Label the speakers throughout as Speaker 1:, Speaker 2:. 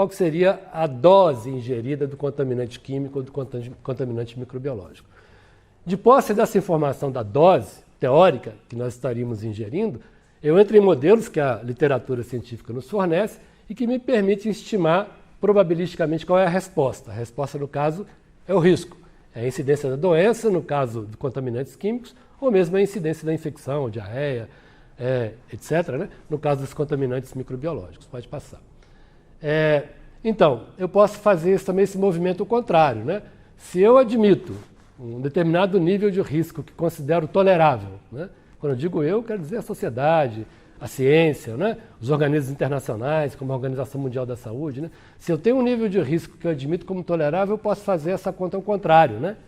Speaker 1: qual que seria a dose ingerida do contaminante químico ou do contaminante microbiológico. De posse dessa informação da dose teórica que nós estaríamos ingerindo, eu entro em modelos que a literatura científica nos fornece e que me permitem estimar probabilisticamente qual é a resposta. A resposta, no caso, é o risco. É a incidência da doença, no caso de contaminantes químicos, ou mesmo a incidência da infecção, diarreia, etc., né? No caso dos contaminantes microbiológicos. Pode passar. Então, eu posso fazer também esse movimento contrário, né? Se eu admito um determinado nível de risco que considero tolerável, né? Quando eu digo eu, quero dizer a sociedade, a ciência, né? Os organismos internacionais, como a Organização Mundial da Saúde, né? Se eu tenho um nível de risco que eu admito como tolerável, eu posso fazer essa conta ao contrário, né?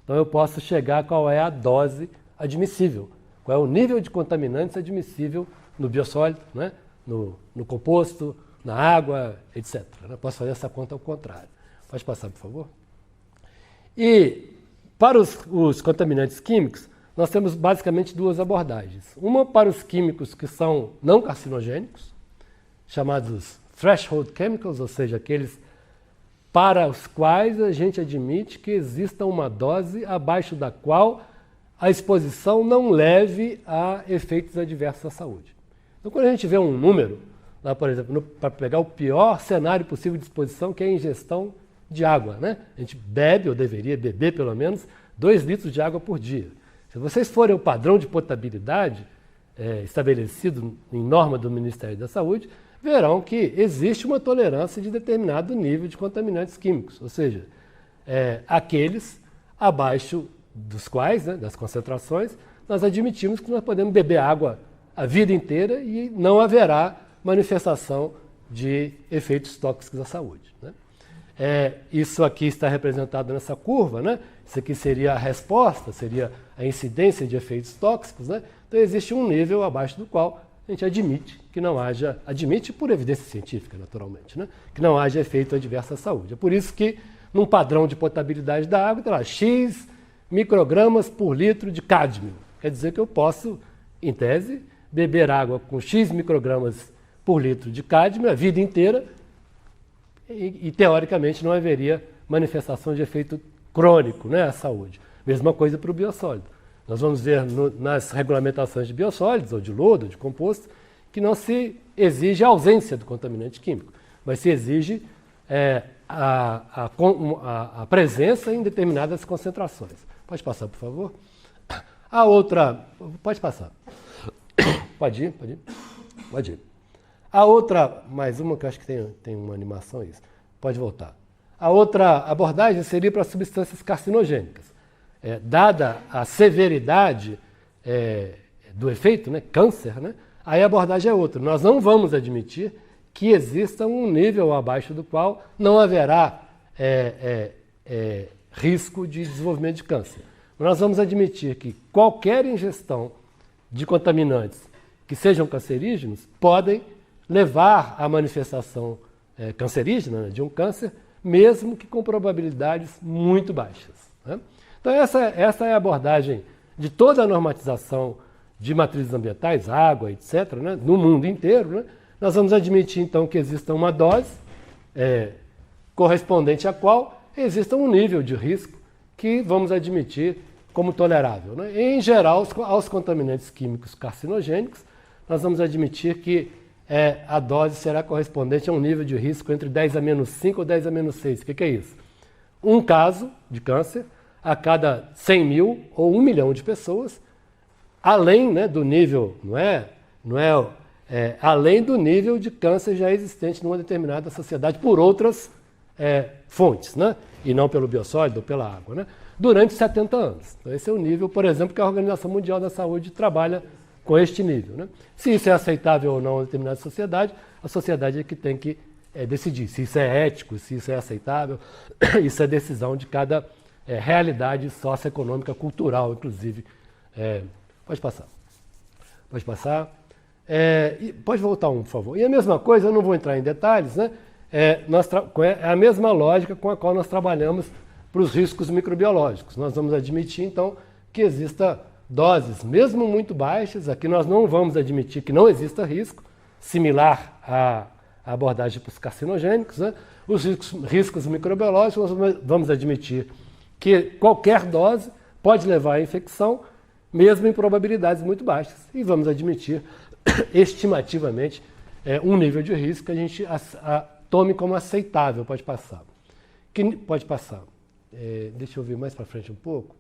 Speaker 1: Então eu posso chegar a qual é a dose admissível, qual é o nível de contaminantes admissível no biossólido, né? No composto, na água, etc. Eu posso fazer essa conta ao contrário. Pode passar, por favor? E para os contaminantes químicos, nós temos basicamente duas abordagens. Uma para os químicos que são não carcinogênicos, chamados threshold chemicals, ou seja, aqueles para os quais a gente admite que exista uma dose abaixo da qual a exposição não leve a efeitos adversos à saúde. Então, quando a gente vê um número, lá, por exemplo, para pegar o pior cenário possível de exposição, que é a ingestão de água, né? A gente bebe, ou deveria beber pelo menos, 2 litros de água por dia. Se vocês forem o padrão de potabilidade estabelecido em norma do Ministério da Saúde, verão que existe uma tolerância de determinado nível de contaminantes químicos, ou seja, aqueles abaixo dos quais, né, das concentrações, nós admitimos que nós podemos beber água a vida inteira e não haverá manifestação de efeitos tóxicos à saúde, né? Isso aqui está representado nessa curva, né? Isso aqui seria a resposta, seria a incidência de efeitos tóxicos, né? Então existe um nível abaixo do qual a gente admite que não haja, admite por evidência científica, naturalmente, né? Que não haja efeito adverso à saúde. É por isso que num padrão de potabilidade da água, está lá, X microgramas por litro de cádmio. Quer dizer que eu posso, em tese, beber água com X microgramas por litro de cádmio a vida inteira e teoricamente não haveria manifestação de efeito crônico, né, à saúde. Mesma coisa para o biossólido. Nós vamos ver nas regulamentações de biossólidos, ou de lodo, ou de composto, que não se exige a ausência do contaminante químico, mas se exige a presença em determinadas concentrações. Pode passar, por favor? A outra... Pode passar. Pode ir, pode ir. Pode ir. A outra, mais uma que eu acho que tem uma animação, isso. Pode voltar. A outra abordagem seria para substâncias carcinogênicas. Dada a severidade do efeito, né, câncer, né, aí a abordagem é outra. Nós não vamos admitir que exista um nível abaixo do qual não haverá risco de desenvolvimento de câncer. Nós vamos admitir que qualquer ingestão de contaminantes que sejam cancerígenos podem levar à manifestação cancerígena, né, de um câncer, mesmo que com probabilidades muito baixas, né? Então essa é a abordagem de toda a normatização de matrizes ambientais, água, etc., né, no mundo inteiro, né? Nós vamos admitir então que exista uma dose correspondente à qual exista um nível de risco que vamos admitir como tolerável, né? Em geral, aos contaminantes químicos carcinogênicos, nós vamos admitir que a dose será correspondente a um nível de risco entre 10 a menos 5 ou 10 a menos 6. O que é isso? Um caso de câncer a cada 100 mil ou 1 milhão de pessoas, além, né, do nível, além do nível de câncer já existente numa determinada sociedade por outras fontes, né? E não pelo biossólido ou pela água, né? Durante 70 anos. Então, esse é o nível, por exemplo, que a Organização Mundial da Saúde trabalha com este nível, né? Se isso é aceitável ou não em determinada sociedade, a sociedade é que tem que decidir se isso é ético, se isso é aceitável. Isso é decisão de cada realidade socioeconômica, cultural, inclusive. Pode passar. Pode passar. Pode voltar um, por favor. E a mesma coisa, eu não vou entrar em detalhes, né? É a mesma lógica com a qual nós trabalhamos para os riscos microbiológicos. Nós vamos admitir, então, que exista doses, mesmo muito baixas. Aqui nós não vamos admitir que não exista risco, similar a abordagem para os carcinogênicos, né? Os riscos microbiológicos, nós vamos admitir que qualquer dose pode levar à infecção, mesmo em probabilidades muito baixas. E vamos admitir, estimativamente, um nível de risco que a gente tome como aceitável. Pode passar. Pode passar. Deixa eu ver mais para frente um pouco.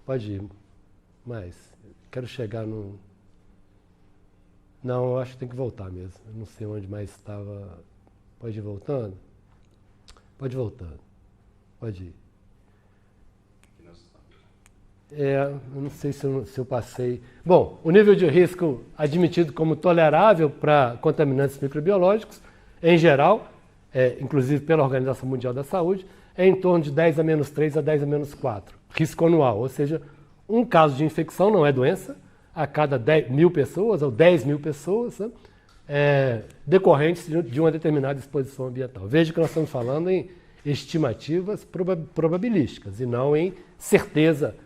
Speaker 1: Pode ir mais. Quero chegar no... Não, eu acho que tem que voltar mesmo. Eu não sei onde mais estava. Pode ir voltando? Pode ir voltando. Pode ir. Eu não sei se eu passei. Bom, o nível de risco admitido como tolerável para contaminantes microbiológicos, em geral, inclusive pela Organização Mundial da Saúde, é em torno de 10 a menos 3 a 10 a menos 4. Risco anual, ou seja, um caso de infecção não é doença, a cada 10.000 pessoas ou 10.000 pessoas, né, decorrentes de uma determinada exposição ambiental. Veja que nós estamos falando em estimativas probabilísticas e não em certeza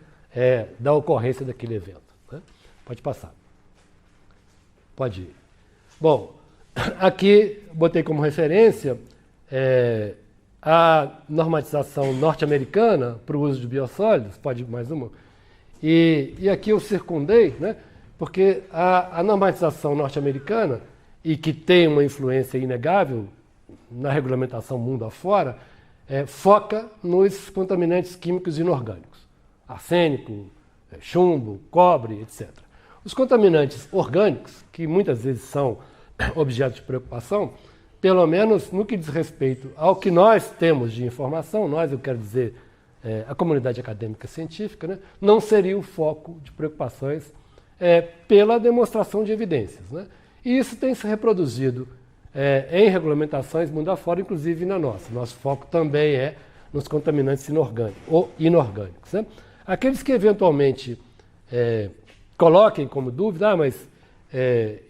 Speaker 1: da ocorrência daquele evento. Né? Pode passar. Pode ir. Bom, aqui botei como referência a normatização norte-americana para o uso de biossólidos, pode ir mais uma. E aqui eu circundei, né, porque a normatização norte-americana, e que tem uma influência inegável na regulamentação mundo afora, foca nos contaminantes químicos inorgânicos. Arsênico, chumbo, cobre, etc. Os contaminantes orgânicos, que muitas vezes são objeto de preocupação, pelo menos no que diz respeito ao que nós temos de informação, eu quero dizer a comunidade acadêmica científica, né, não seria o foco de preocupações pela demonstração de evidências. Né? E isso tem se reproduzido em regulamentações mundo afora, inclusive na nossa. Nosso foco também é nos contaminantes inorgânicos. Né? Aqueles que eventualmente coloquem como dúvida,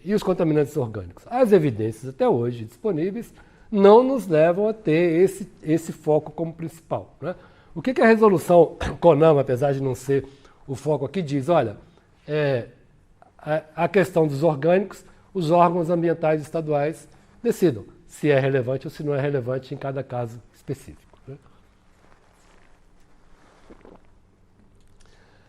Speaker 1: e os contaminantes orgânicos? As evidências até hoje disponíveis não nos levam a ter esse foco como principal. Né? O que a resolução CONAMA, apesar de não ser o foco aqui, diz? Olha, a questão dos orgânicos, os órgãos ambientais estaduais decidam se é relevante ou se não é relevante em cada caso específico. Né?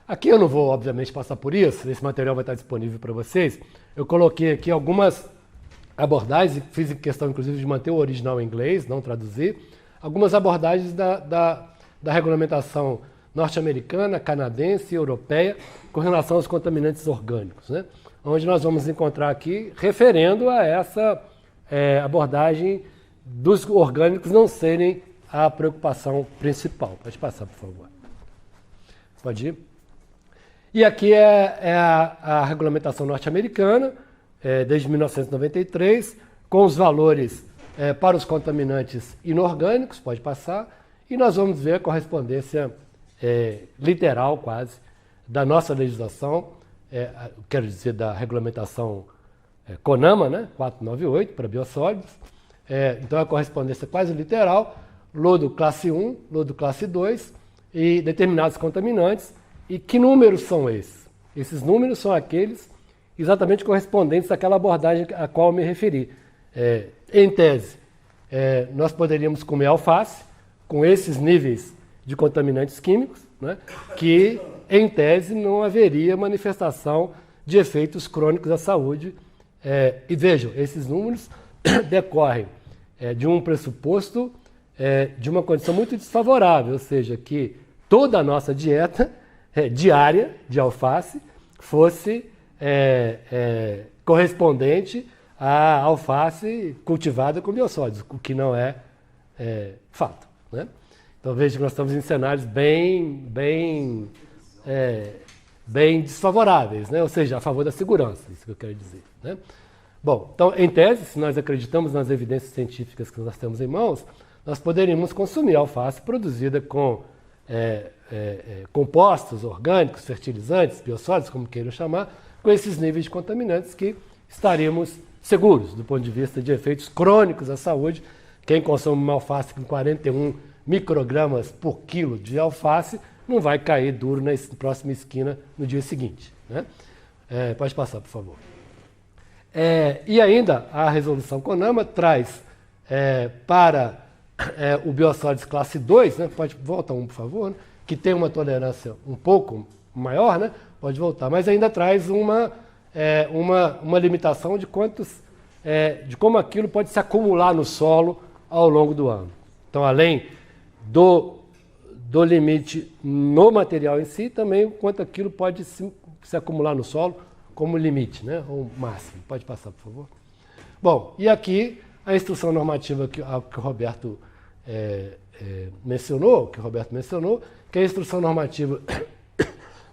Speaker 1: Aqui eu não vou, obviamente, passar por isso, esse material vai estar disponível para vocês. Eu coloquei aqui algumas abordagens, fiz questão, inclusive, de manter o original em inglês, não traduzir, algumas abordagens da regulamentação norte-americana, canadense e europeia com relação aos contaminantes orgânicos, né? Onde nós vamos encontrar aqui, referendo a essa abordagem dos orgânicos não serem a preocupação principal. Pode passar, por favor. Pode ir. E aqui é a regulamentação norte-americana, desde 1993, com os valores para os contaminantes inorgânicos, pode passar, e nós vamos ver a correspondência literal, quase, da nossa legislação, quero dizer, da regulamentação CONAMA, né, 498, para biossólidos. Então, a correspondência quase literal, lodo classe 1, lodo classe 2, e determinados contaminantes. E que números são esses? Esses números são aqueles exatamente correspondentes àquela abordagem a qual eu me referi. Em tese, nós poderíamos comer alface com esses níveis de contaminantes químicos, né, que, em tese, não haveria manifestação de efeitos crônicos à saúde. E vejam, esses números decorrem de um pressuposto de uma condição muito desfavorável, ou seja, que toda a nossa dieta diária de alface fosse correspondente à alface cultivada com biossólidos, o que não é fato. Né? Então veja que nós estamos em cenários bem desfavoráveis, né? Ou seja, a favor da segurança, isso que eu quero dizer. Né? Bom, então, em tese, se nós acreditamos nas evidências científicas que nós temos em mãos, nós poderíamos consumir alface produzida com compostos orgânicos, fertilizantes, biossólidos, como queiram chamar, com esses níveis de contaminantes que estaríamos seguros do ponto de vista de efeitos crônicos à saúde. Quem consome uma alface com 41 microgramas por quilo de alface não vai cair duro na próxima esquina no dia seguinte. Né? Pode passar, por favor. E ainda a resolução CONAMA traz para o biosólidos classe 2, né? Pode voltar um, por favor, né? Que tem uma tolerância um pouco maior, né? Pode voltar, mas ainda traz uma limitação de de como aquilo pode se acumular no solo ao longo do ano. Então, além do limite no material em si, também o quanto aquilo pode se acumular no solo como limite, né? Ou máximo. Pode passar, por favor. Bom, e aqui a instrução normativa que o Roberto mencionou, que é a instrução normativa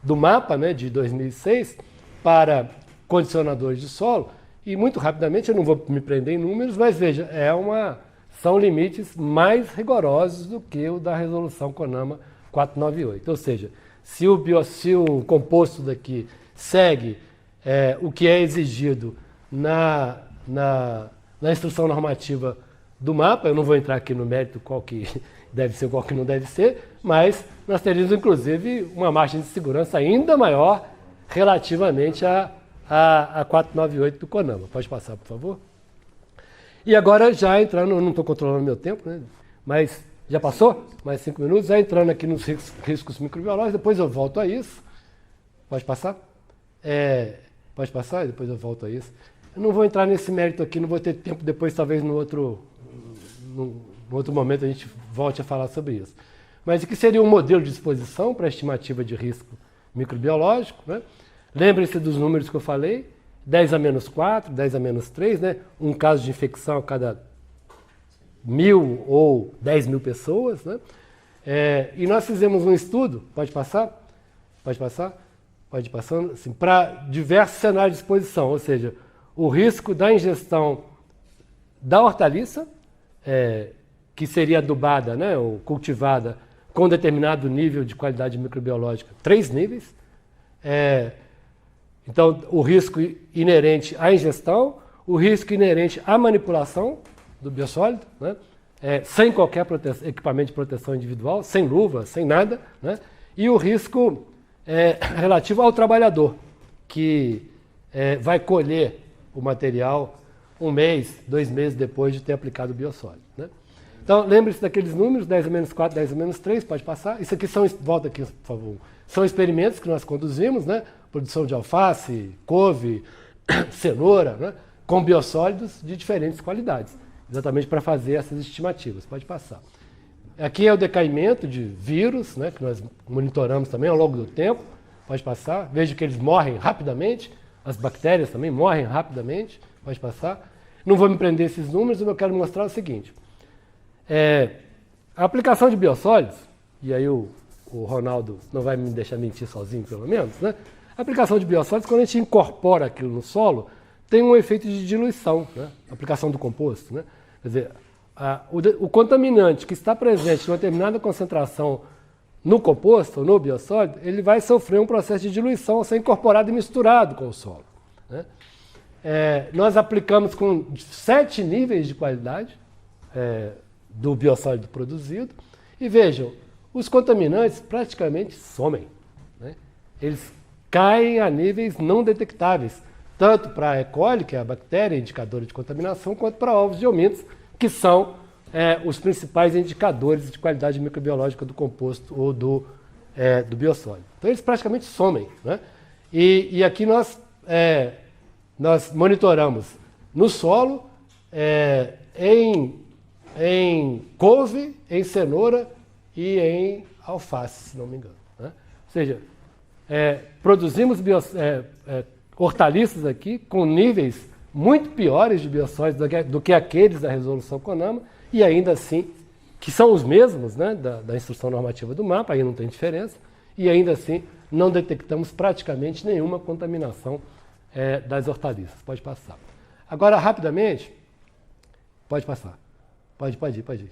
Speaker 1: do MAPA, né, de 2006, para condicionadores de solo, e muito rapidamente, eu não vou me prender em números, mas veja, são limites mais rigorosos do que o da resolução CONAMA 498. Ou seja, se o composto daqui segue o que é exigido na instrução normativa do MAPA, eu não vou entrar aqui no mérito qual que deve ser, qual que não deve ser, mas nós teríamos, inclusive, uma margem de segurança ainda maior relativamente a 498 do CONAMA. Pode passar, por favor. E agora, já entrando, eu não estou controlando meu tempo, né? Mas já passou? Mais 5 minutos. Já entrando aqui nos riscos microbiológicos, depois eu volto a isso. Pode passar? Pode passar e depois eu volto a isso. Eu não vou entrar nesse mérito aqui, não vou ter tempo depois, talvez no outro momento a gente volte a falar sobre isso. Mas o que seria um modelo de exposição para a estimativa de risco microbiológico, né? Lembre-se dos números que eu falei, 10 a menos 4, 10 a menos 3, né? Um caso de infecção a cada 1.000 ou 10.000 pessoas, né? E nós fizemos um estudo, pode passar? Pode passar? Pode ir passando, assim, para diversos cenários de exposição, ou seja, o risco da ingestão da hortaliça, que seria adubada, né, ou cultivada com determinado nível de qualidade microbiológica, 3 níveis. Então, o risco inerente à ingestão, o risco inerente à manipulação do biosólido, né, sem qualquer equipamento de proteção individual, sem luva, sem nada, né, e o risco relativo ao trabalhador, que vai colher o material 1 mês, 2 meses depois de ter aplicado o biosólido, né? Então, lembre-se daqueles números, 10 a menos 4, 10 a menos 3, pode passar. Isso aqui volta aqui, por favor. São experimentos que nós conduzimos, né? Produção de alface, couve, cenoura, né? Com biosólidos de diferentes qualidades, exatamente para fazer essas estimativas. Pode passar. Aqui é o decaimento de vírus, né? Que nós monitoramos também ao longo do tempo. Pode passar. Veja que eles morrem rapidamente. As bactérias também morrem rapidamente. Pode passar. Não vou me prender esses números, mas eu quero mostrar o seguinte. A aplicação de biosólidos, e aí o Ronaldo não vai me deixar mentir sozinho, pelo menos, né? A aplicação de biosólidos, quando a gente incorpora aquilo no solo, tem um efeito de diluição, né? A aplicação do composto, né? Quer dizer, o contaminante que está presente em uma determinada concentração no composto, no biosólido, ele vai sofrer um processo de diluição ao ser incorporado e misturado com o solo, né? Nós aplicamos com 7 níveis de qualidade do biosólido produzido, e vejam, os contaminantes praticamente somem, né? Eles caem a níveis não detectáveis, tanto para a E. coli, que é a bactéria indicadora de contaminação, quanto para ovos de homintos, que são os principais indicadores de qualidade microbiológica do composto ou do biosólido. Então eles praticamente somem, né? E aqui nós monitoramos no solo, em couve, em cenoura e em alface, se não me engano, né? Ou seja, produzimos hortaliças aqui com níveis muito piores de biosólidos do que aqueles da resolução CONAMA, e ainda assim, que são os mesmos, né, da instrução normativa do MAPA, aí não tem diferença, e ainda assim não detectamos praticamente nenhuma contaminação das hortaliças. Pode passar. Agora, rapidamente, pode passar. Pode ir.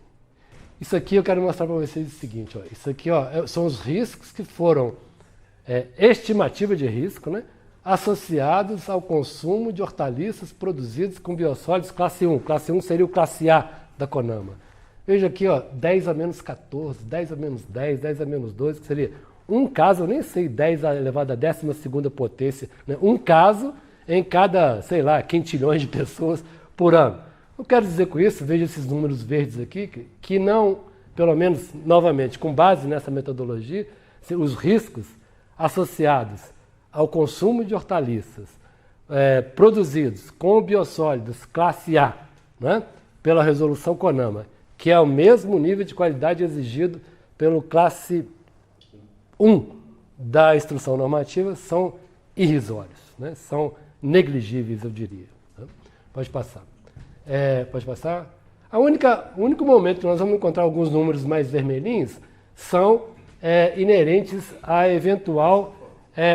Speaker 1: Isso aqui eu quero mostrar para vocês o seguinte, ó. Isso aqui, ó, são os riscos que foram estimativa de risco, né, associados ao consumo de hortaliças produzidas com biosólidos classe 1. Classe 1 seria o classe A da CONAMA. Veja aqui, ó, 10 a menos 14, 10 a menos 10, 10 a menos 12, que seria um caso, eu nem sei, 10 elevado à 12ª potência, né, um caso em cada, sei lá, quintilhões de pessoas por ano. Eu quero dizer com isso, veja esses números verdes aqui, que não, pelo menos, novamente, com base nessa metodologia, os riscos associados ao consumo de hortaliças produzidos com biossólidos classe A, né, pela resolução CONAMA, que é o mesmo nível de qualidade exigido pelo classe 1 da instrução normativa, são irrisórios, né, são negligíveis, eu diria. Né? Pode passar. Pode passar? O único momento que nós vamos encontrar alguns números mais vermelhinhos são inerentes à eventual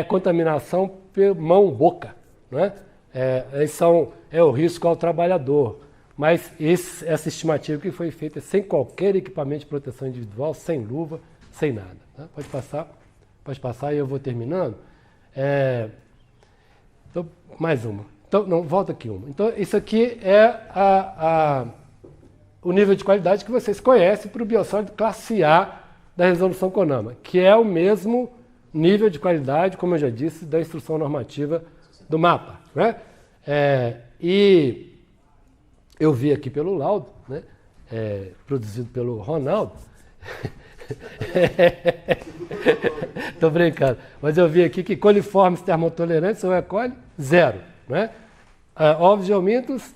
Speaker 1: contaminação por mão-boca. Né? É o risco ao trabalhar,dor. Mas essa estimativa que foi feita sem qualquer equipamento de proteção individual, sem luva, sem nada. Né? Pode passar e eu vou terminando. Então, mais uma. Então, não, volta aqui uma. Então, isso aqui é o nível de qualidade que vocês conhecem para o biossólido classe A da resolução CONAMA, que é o mesmo nível de qualidade, como eu já disse, da instrução normativa do MAPA. Né? E eu vi aqui pelo laudo, né, produzido pelo Ronaldo. Estou brincando. Mas eu vi aqui que coliformes termotolerantes, ou E. coli, 0. Né? Ovos de omintos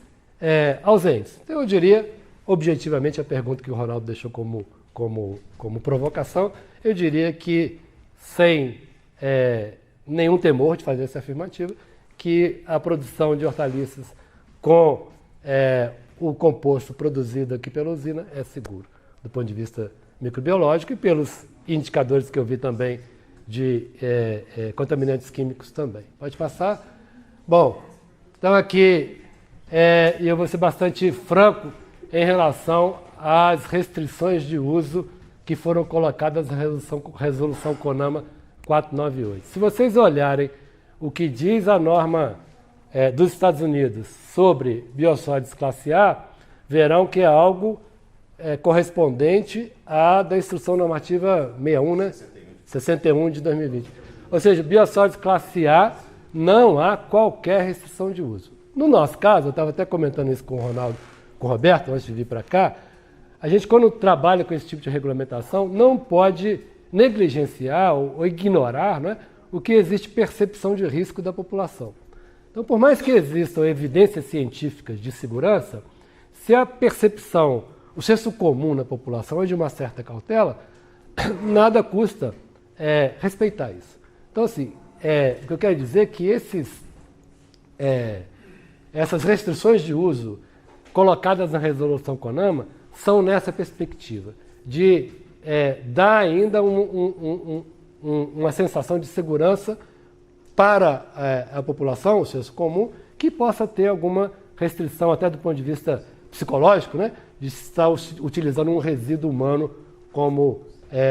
Speaker 1: ausentes. Então, eu diria, objetivamente, a pergunta que o Ronaldo deixou como provocação, eu diria que, sem nenhum temor de fazer essa afirmativa, que a produção de hortaliças com o composto produzido aqui pela usina é seguro, do ponto de vista microbiológico e pelos indicadores que eu vi também de contaminantes químicos também. Pode passar? Bom, então aqui eu vou ser bastante franco em relação às restrições de uso que foram colocadas na resolução CONAMA 498. Se vocês olharem o que diz a norma dos Estados Unidos sobre biossólidos classe A, verão que é algo correspondente à da instrução normativa 61, né? 61 de 2020. Ou seja, biossólidos classe A, não há qualquer restrição de uso. No nosso caso, eu estava até comentando isso com o Ronaldo, com o Roberto, antes de vir para cá, a gente, quando trabalha com esse tipo de regulamentação, não pode negligenciar ou ignorar, né, o que existe percepção de risco da população. Então, por mais que existam evidências científicas de segurança, se a percepção, o senso comum na população é de uma certa cautela, nada custa respeitar isso. Então, assim, o que eu quero dizer é que essas restrições de uso colocadas na resolução CONAMA são nessa perspectiva de dar ainda uma sensação de segurança para a população, o senso comum, que possa ter alguma restrição, até do ponto de vista psicológico, né, de estar utilizando um resíduo humano como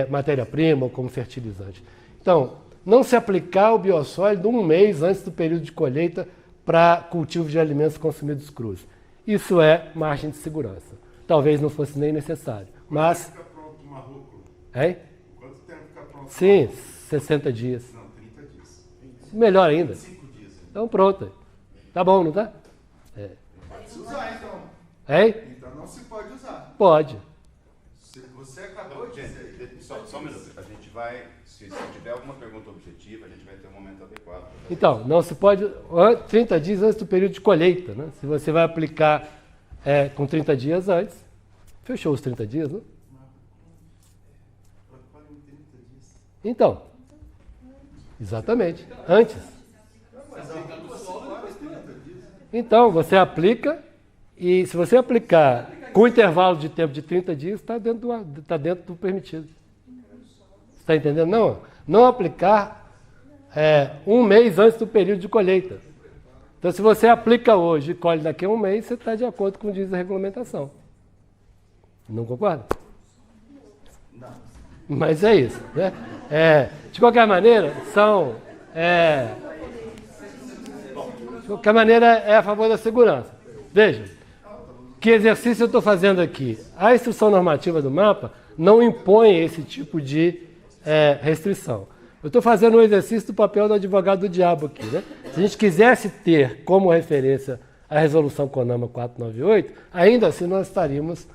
Speaker 1: matéria-prima ou como fertilizante. Então, não se aplicar o biossólido um mês antes do período de colheita para cultivo de alimentos consumidos crus. Isso é margem de segurança. Talvez não fosse nem necessário. Mas.
Speaker 2: Quanto tempo fica pronto uma rúcula?
Speaker 1: Hein?
Speaker 2: Quanto tempo fica pronto?
Speaker 1: Sim, 60 dias.
Speaker 2: Não, 30 dias.
Speaker 1: Melhor ainda.
Speaker 2: 5 dias.
Speaker 1: Então pronto. Tá bom, não tá?
Speaker 2: Pode se usar, então.
Speaker 1: Hein?
Speaker 2: Então não se pode usar.
Speaker 1: Pode.
Speaker 2: Você acabou de dizer.
Speaker 3: Só um minuto. A gente vai, se tiver alguma pergunta objetiva, a gente vai ter um momento adequado.
Speaker 1: Então, não se pode. 30 dias antes do período de colheita, né? Se você vai aplicar com 30 dias antes, fechou os 30 dias, né? Então, exatamente, antes. Então, você aplica, e se você aplicar com intervalo de tempo de 30 dias, está dentro do permitido. Você está entendendo? Não aplicar um mês antes do período de colheita. Então, se você aplica hoje e colhe daqui a um mês, você está de acordo com o que diz a regulamentação. Não concorda?
Speaker 2: Não.
Speaker 1: Mas é isso. Né? De qualquer maneira, de qualquer maneira, é a favor da segurança. Veja, que exercício eu estou fazendo aqui? A instrução normativa do MAPA não impõe esse tipo de restrição. Eu estou fazendo um exercício do papel do advogado do diabo aqui, né? Se a gente quisesse ter como referência a resolução CONAMA 498, ainda assim nós estaríamos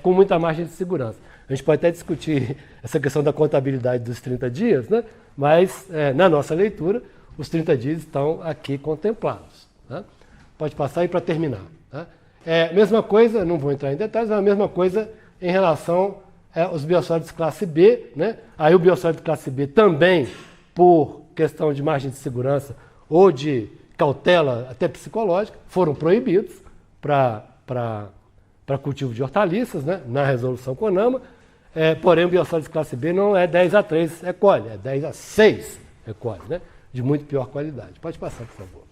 Speaker 1: com muita margem de segurança. A gente pode até discutir essa questão da contabilidade dos 30 dias, né? Mas na nossa leitura, os 30 dias estão aqui contemplados. Né? Pode passar aí para terminar. Tá? Mesma coisa, não vou entrar em detalhes, mas a mesma coisa em relação aos biosólidos classe B. Né? Aí o biosólido classe B também, por questão de margem de segurança ou de cautela até psicológica, foram proibidos para cultivo de hortaliças, né? Na resolução CONAMA. Porém, o biosólido classe B não é 10:3 recolhe, é 10:6 recolhe, né? De muito pior qualidade. Pode passar, por favor.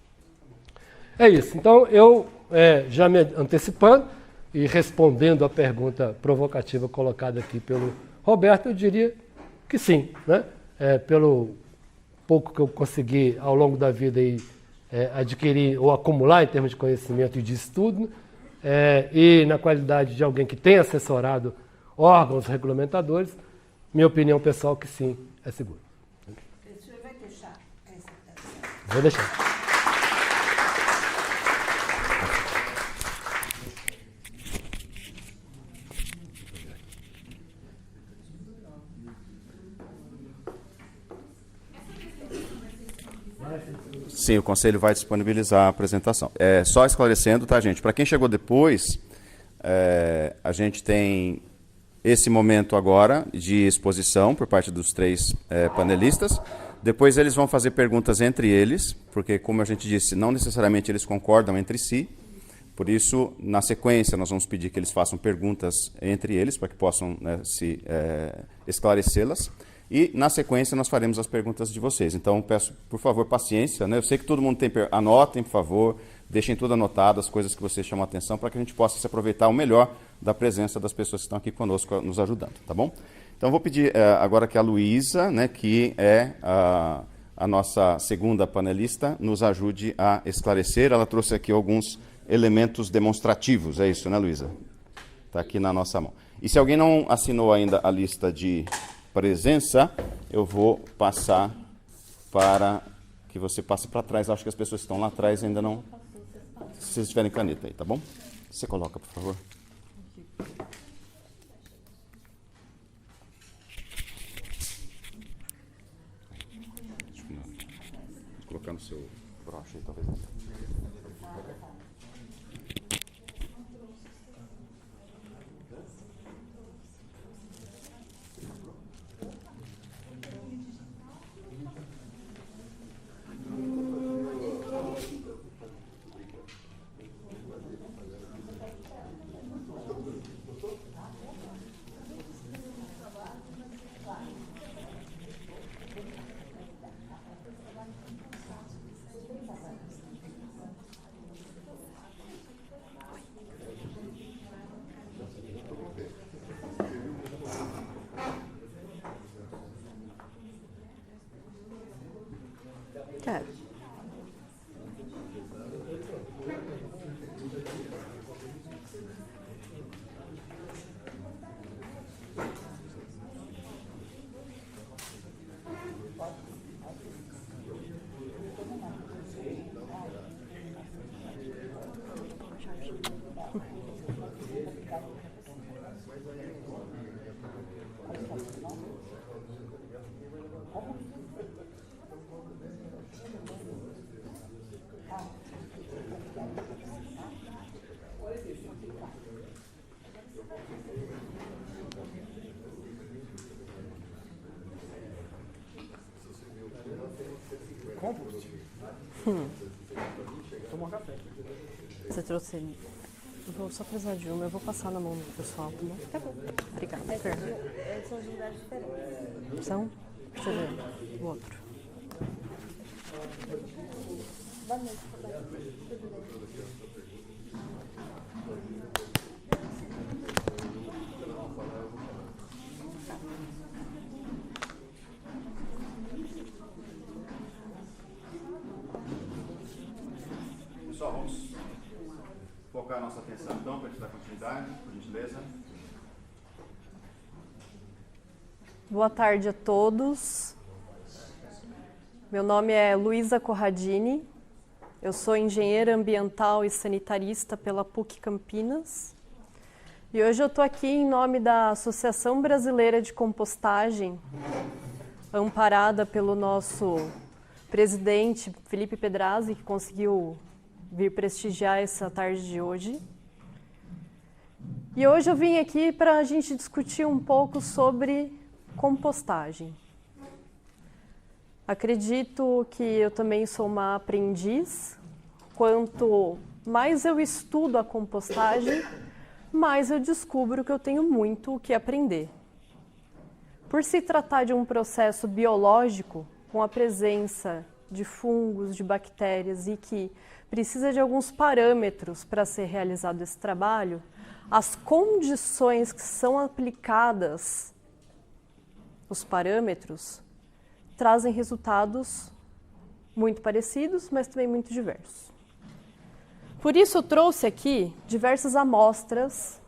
Speaker 1: É isso. Então, eu já me antecipando e respondendo a pergunta provocativa colocada aqui pelo Roberto, eu diria que sim, né? Pelo pouco que eu consegui ao longo da vida adquirir ou acumular em termos de conhecimento e de estudo, e na qualidade de alguém que tem assessorado órgãos regulamentadores, minha opinião pessoal que sim, é seguro.
Speaker 4: O senhor vai deixar essa?
Speaker 1: Vou deixar.
Speaker 3: Sim, o Conselho vai disponibilizar a apresentação. Só esclarecendo, tá, gente? Para quem chegou depois, a gente tem esse momento agora de exposição por parte dos 3 panelistas. Depois eles vão fazer perguntas entre eles, porque, como a gente disse, não necessariamente eles concordam entre si. Por isso, na sequência, nós vamos pedir que eles façam perguntas entre eles, para que possam esclarecê-las. E, na sequência, nós faremos as perguntas de vocês. Então, peço, por favor, paciência. Né? Eu sei que todo mundo tem... Anotem, por favor, deixem tudo anotado, as coisas que vocês chamam a atenção, para que a gente possa se aproveitar o melhor da presença das pessoas que estão aqui conosco, nos ajudando, tá bom? Então, vou pedir agora que a Luísa, né, que é a nossa segunda panelista, nos ajude a esclarecer. Ela trouxe aqui alguns elementos demonstrativos, é isso, né, Luísa? Está aqui na nossa mão. E se alguém não assinou ainda a lista de presença, eu vou passar para que você passe para trás. Acho que as pessoas que estão lá atrás ainda não... Se vocês tiverem caneta aí, tá bom? Você coloca, por favor. Vou colocar no seu broche aí, talvez.
Speaker 4: Quero.
Speaker 5: Tomou café.
Speaker 4: Você trouxe ele? Eu vou só precisar de uma, eu vou passar na mão do pessoal, tá bom? Tá bom. Obrigada.
Speaker 6: São de lugares diferentes.
Speaker 4: São? Deixa eu ver o outro.
Speaker 6: Boa noite, Roberto. Tudo bem?
Speaker 3: Pessoal, vamos focar a nossa atenção então para a gente dar continuidade, por gentileza.
Speaker 4: Boa tarde a todos. Meu nome é Luísa Corradini, eu sou engenheira ambiental e sanitarista pela PUC Campinas. E hoje eu estou aqui em nome da Associação Brasileira de Compostagem, amparada pelo nosso presidente Felipe Pedrazzi, que conseguiu vir prestigiar essa tarde de hoje. E hoje eu vim aqui para a gente discutir um pouco sobre compostagem. Acredito que eu também sou uma aprendiz. Quanto mais eu estudo a compostagem, mais eu descubro que eu tenho muito o que aprender. Por se tratar de um processo biológico, com a presença de fungos, de bactérias e que precisa de alguns parâmetros para ser realizado esse trabalho, as condições que são aplicadas, os parâmetros, trazem resultados muito parecidos, mas também muito diversos. Por isso eu trouxe aqui diversas amostras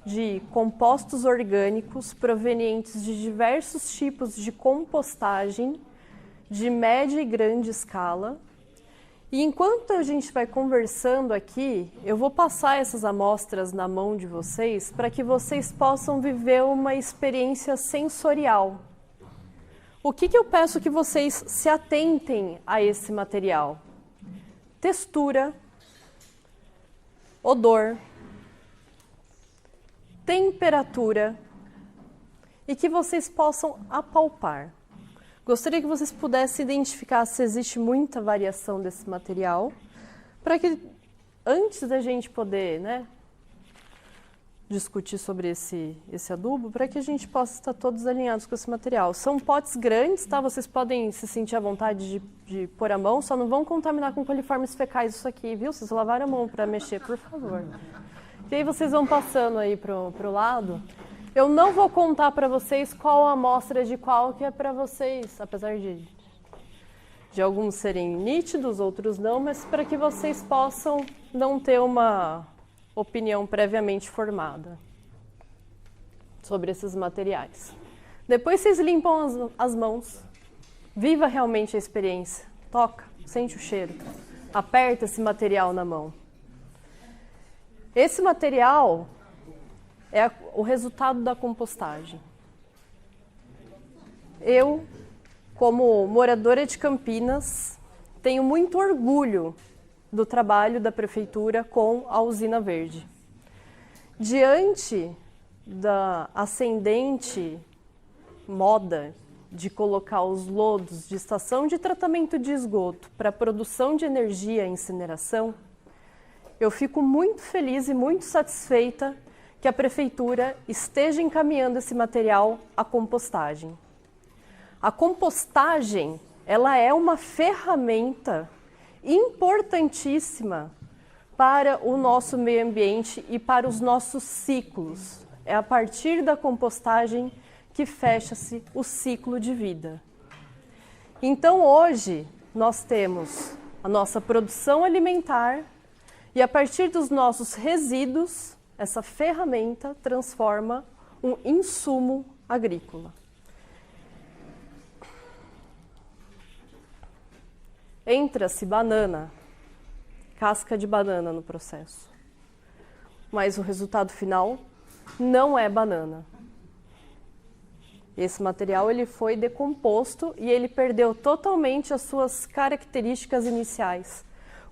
Speaker 4: de compostos orgânicos provenientes de diversos tipos de compostagem de média e grande escala. E enquanto a gente vai conversando aqui, eu vou passar essas amostras na mão de vocês para que vocês possam viver uma experiência sensorial. O que eu peço que vocês se atentem a esse material? Textura, odor, temperatura e que vocês possam apalpar. Gostaria que vocês pudessem identificar se existe muita variação desse material, para que antes da gente poder, discutir sobre esse adubo, para que a gente possa estar todos alinhados com esse material. São potes grandes, tá? Vocês podem se sentir à vontade de pôr a mão, só não vão contaminar com coliformes fecais isso aqui, viu? Vocês lavaram a mão para mexer, por favor. E aí vocês vão passando aí pro lado. Eu não vou contar para vocês qual a amostra de qual que é para vocês, apesar de alguns serem nítidos, outros não, mas para que vocês possam não ter uma opinião previamente formada sobre esses materiais. Depois vocês limpam as mãos, viva realmente a experiência, toca, sente o cheiro, aperta esse material na mão. Esse material é o resultado da compostagem. Eu, como moradora de Campinas, tenho muito orgulho do trabalho da Prefeitura com a Usina Verde. Diante da ascendente moda de colocar os lodos de estação de tratamento de esgoto para produção de energia e incineração, eu fico muito feliz e muito satisfeita que a Prefeitura esteja encaminhando esse material à compostagem. A compostagem, ela é uma ferramenta importantíssima para o nosso meio ambiente e para os nossos ciclos. É a partir da compostagem que fecha-se o ciclo de vida. Então, hoje, nós temos a nossa produção alimentar e, a partir dos nossos resíduos, essa ferramenta transforma um insumo agrícola. Entra-se banana, casca de banana no processo. Mas o resultado final não é banana. Esse material ele foi decomposto e ele perdeu totalmente as suas características iniciais.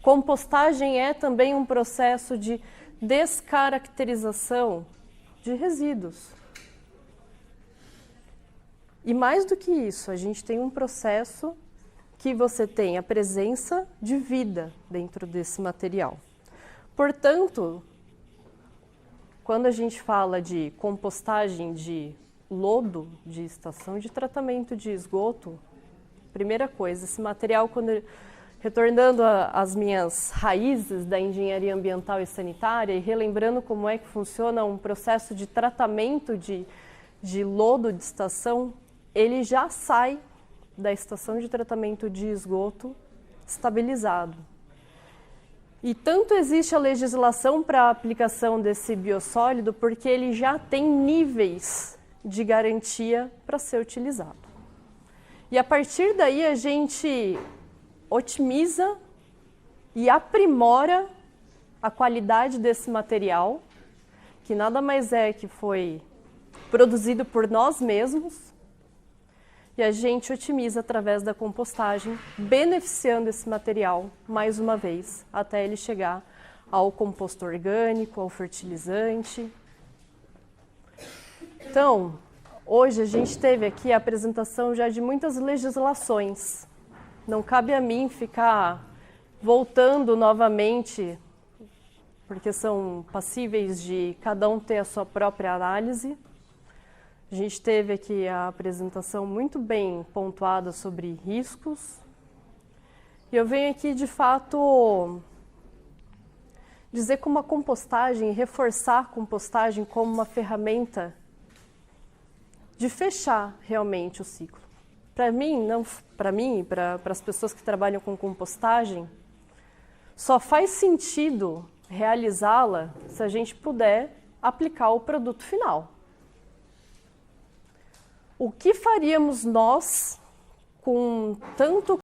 Speaker 4: Compostagem é também um processo de descaracterização de resíduos. E mais do que isso, a gente tem um processo que você tem a presença de vida dentro desse material. Portanto, quando a gente fala de compostagem de lodo de estação de tratamento de esgoto, primeira coisa, esse material, retornando às minhas raízes da engenharia ambiental e sanitária e relembrando como é que funciona um processo de tratamento de lodo de estação, ele já sai da estação de tratamento de esgoto estabilizado. E tanto existe a legislação para a aplicação desse biossólido porque ele já tem níveis de garantia para ser utilizado. E a partir daí a gente otimiza e aprimora a qualidade desse material, que nada mais é que foi produzido por nós mesmos, e a gente otimiza através da compostagem, beneficiando esse material mais uma vez, até ele chegar ao composto orgânico, ao fertilizante. Então, hoje a gente teve aqui a apresentação já de muitas legislações. Não cabe a mim ficar voltando novamente, porque são passíveis de cada um ter a sua própria análise. A gente teve aqui a apresentação muito bem pontuada sobre riscos. E eu venho aqui, de fato, dizer como a compostagem, reforçar a compostagem como uma ferramenta de fechar realmente o ciclo. Para mim, para as pessoas que trabalham com compostagem, só faz sentido realizá-la se a gente puder aplicar o produto final. O que faríamos nós com tanto